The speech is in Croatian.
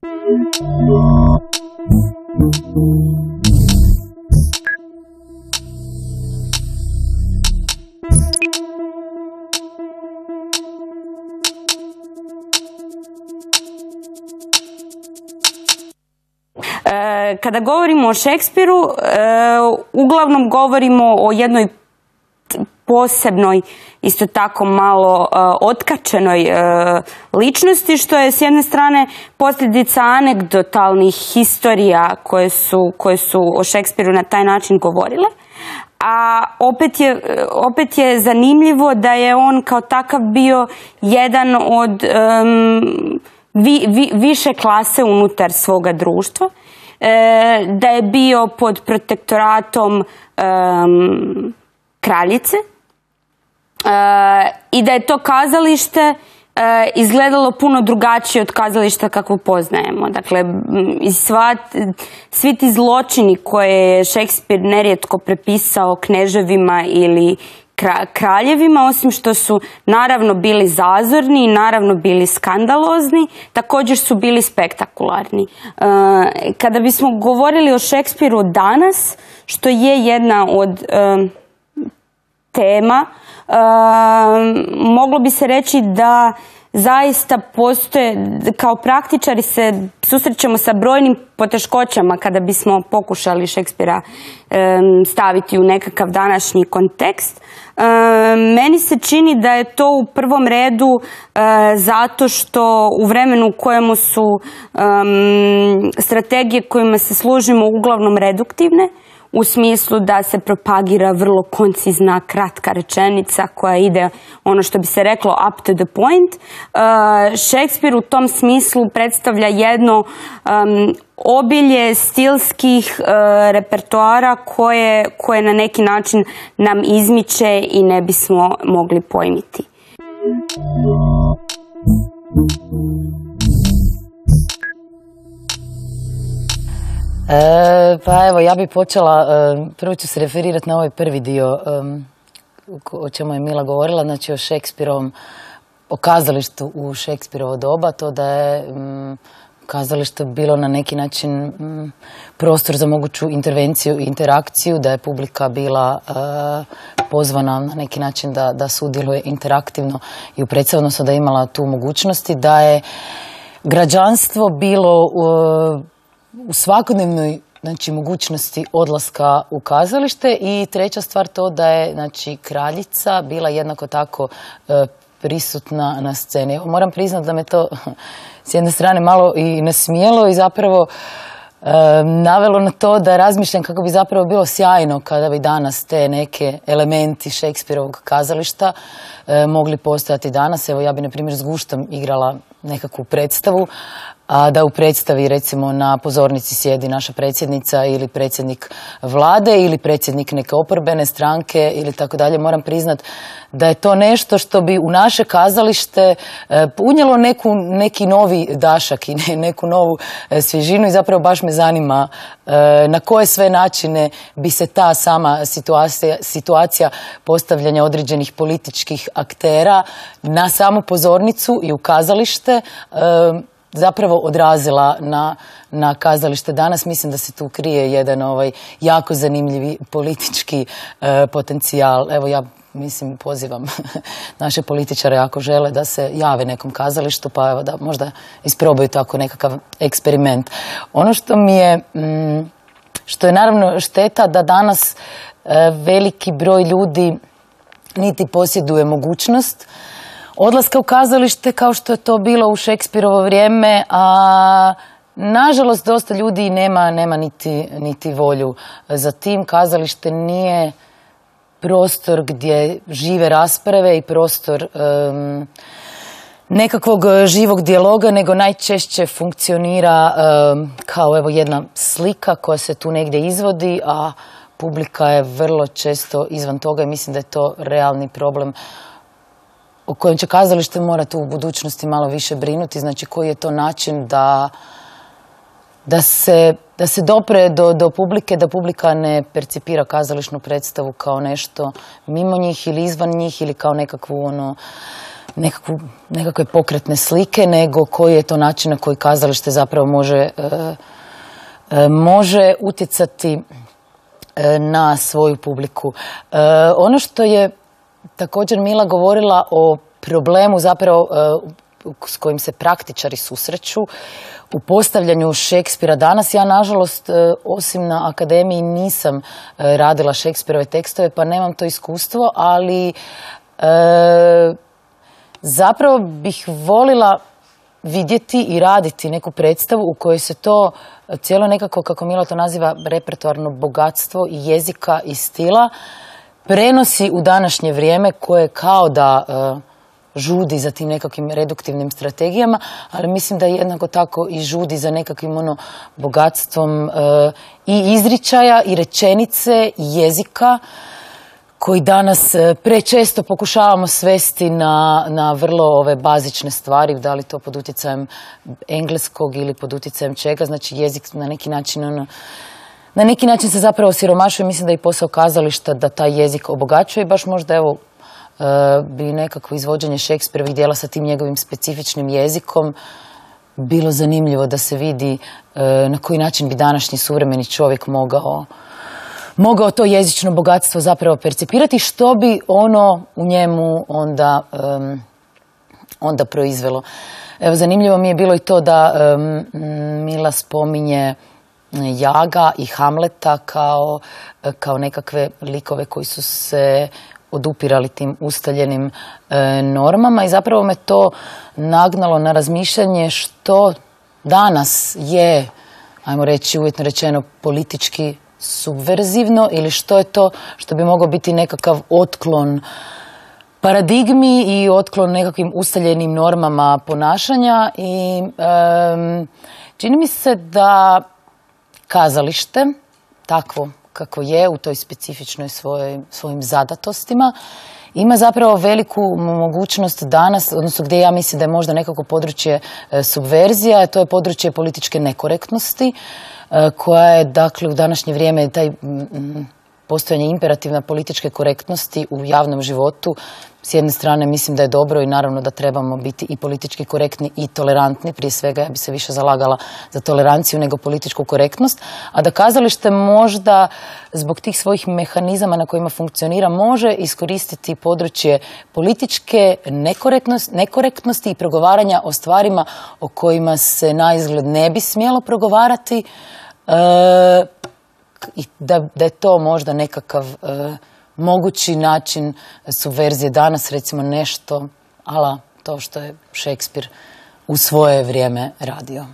Kada govorimo o Šekspiru, uglavnom govorimo o jednoj posebnoj, isto tako malo otkačenoj ličnosti, što je s jedne strane posljedica anegdotalnih historija koje su o Šekspiru na taj način govorile. A opet je zanimljivo da je on kao takav bio jedan od više klase unutar svoga društva, da je bio pod protektoratom kraljice i da je to kazalište izgledalo puno drugačije od kazališta kakvo poznajemo. Dakle, svi ti zločini koje je Šekspir nerijetko prepisao kneževima ili kraljevima, osim što su naravno bili zazorni i naravno bili skandalozni, također su bili spektakularni. Kada bismo govorili o Šekspiru danas, što je jedna od tema, moglo bi se reći da zaista postoje, kao praktičari se susrećemo sa brojnim poteškoćama kada bismo pokušali Šekspira staviti u nekakav današnji kontekst. Meni se čini da je to u prvom redu zato što u vremenu u kojemu su strategije kojima se služimo uglavnom reduktivne, u smislu da se propagira vrlo koncizna, kratka rečenica koja ide, ono što bi se reklo, up to the point. Šekspir u tom smislu predstavlja jedno obilje stilskih repertoara koje na neki način nam izmiče i ne bismo mogli pojmiti. Pa evo, ja bih počela, prvo ću se referirati na ovaj prvi dio o čemu je Mila govorila, znači o Šekspirovom, o kazalištu u Šekspirovo doba, to da je kazalište bilo na neki način prostor za moguću intervenciju i interakciju, da je publika bila pozvana na neki način da sudjeluje interaktivno i u predstavu, odnosno da je imala tu mogućnosti, da je građanstvo bilo u svakodnevnoj, znači, mogućnosti odlaska u kazalište. I treća stvar to da je, znači, kraljica bila jednako tako prisutna na sceni. Evo, moram priznati da me to s jedne strane malo i nasmijelo i zapravo navelo na to da razmišljam kako bi zapravo bilo sjajno kada bi danas te neke elementi Šekspirovog kazališta mogli postojati danas. Evo, ja bi, na primjer, s guštom igrala nekakvu predstavu, a da u predstavi, recimo, na pozornici sjedi naša predsjednica ili predsjednik vlade ili predsjednik neke oporbene stranke ili tako dalje. Moram priznat da je to nešto što bi u naše kazalište unijelo neki novi dašak i neku novu svježinu i zapravo baš me zanima na koje sve načine bi se ta sama situacija postavljanja određenih političkih aktera na samu pozornicu i u kazalište zapravo odrazila na kazalište danas. Mislim da se tu krije jedan jako zanimljivi politički potencijal. Evo, ja mislim, pozivam naše političare ako žele da se jave nekom kazalištu, pa evo da možda isprobaju tako nekakav eksperiment. Ono što mi je, što je naravno šteta da danas veliki broj ljudi niti posjeduje mogućnost odlaska u kazalište kao što je to bilo u Šekspirovo vrijeme, a nažalost dosta ljudi nema niti volju za tim. Kazalište nije prostor gdje žive rasprave i prostor nekakvog živog dijaloga, nego najčešće funkcionira kao evo jedna slika koja se tu negdje izvodi, a publika je vrlo često izvan toga i mislim da je to realni problem o kojem će kazalište morati u budućnosti malo više brinuti. Znači, koji je to način da se dopre do publike, da publika ne percipira kazališnu predstavu kao nešto mimo njih ili izvan njih ili kao nekakvu nekakve pokretne slike, nego koji je to način na koji kazalište zapravo može utjecati na svoju publiku. Ono što je također Mila govorila o problemu zapravo s kojim se praktičari susreću u postavljanju Šekspira danas. Ja, nažalost, osim na akademiji nisam radila Šekspirove tekstove, pa nemam to iskustvo, ali zapravo bih volila vidjeti i raditi neku predstavu u kojoj se to cijelo nekako, kako Mila to naziva, repertoarno bogatstvo i jezika i stila prenosi u današnje vrijeme koje kao da žudi za tim nekakvim reduktivnim strategijama, ali mislim da jednako tako i žudi za nekakvim bogatstvom i izričaja i rečenice i jezika koji danas prečesto pokušavamo svesti na vrlo ove bazične stvari, da li to pod utjecajem engleskog ili pod utjecajem čega. Znači jezik na neki način se zapravo osiromašuje. Mislim da i posao kazališta da taj jezik obogaćuje i baš možda evo bi nekakvo izvođenje Šekspirovih djela sa tim njegovim specifičnim jezikom bilo zanimljivo da se vidi na koji način bi današnji suvremeni čovjek mogao to jezično bogatstvo zapravo percipirati, što bi ono u njemu onda proizvelo. Evo, zanimljivo mi je bilo i to da Mila spominje Jaga i Hamleta kao nekakve likove koji su se odupirali tim ustaljenim normama i zapravo me to nagnalo na razmišljanje što danas je, ajmo reći uvjetno rečeno, politički subverzivno ili što je to što bi mogao biti nekakav otklon paradigmi i otklon nekakvim ustaljenim normama ponašanja i čini mi se da kazalište, takvo kako je u toj specifičnoj svojim zadatostima, ima zapravo veliku mogućnost danas, odnosno gdje ja mislim da je možda nekako područje subverzija, to je područje političke nekorektnosti, koja je, dakle, u današnje vrijeme taj postojanje imperativna političke korektnosti u javnom životu. S jedne strane mislim da je dobro i naravno da trebamo biti i politički korektni i tolerantni. Prije svega ja bi se više zalagala za toleranciju nego političku korektnost. A da kazalište možda zbog tih svojih mehanizama na kojima funkcionira može iskoristiti područje političke nekorektnosti i progovaranja o stvarima o kojima se naizgled ne bi smjelo progovarati. I da je to možda nekakav mogući način subverzije danas, recimo nešto ala to što je Šekspir u svoje vrijeme radio.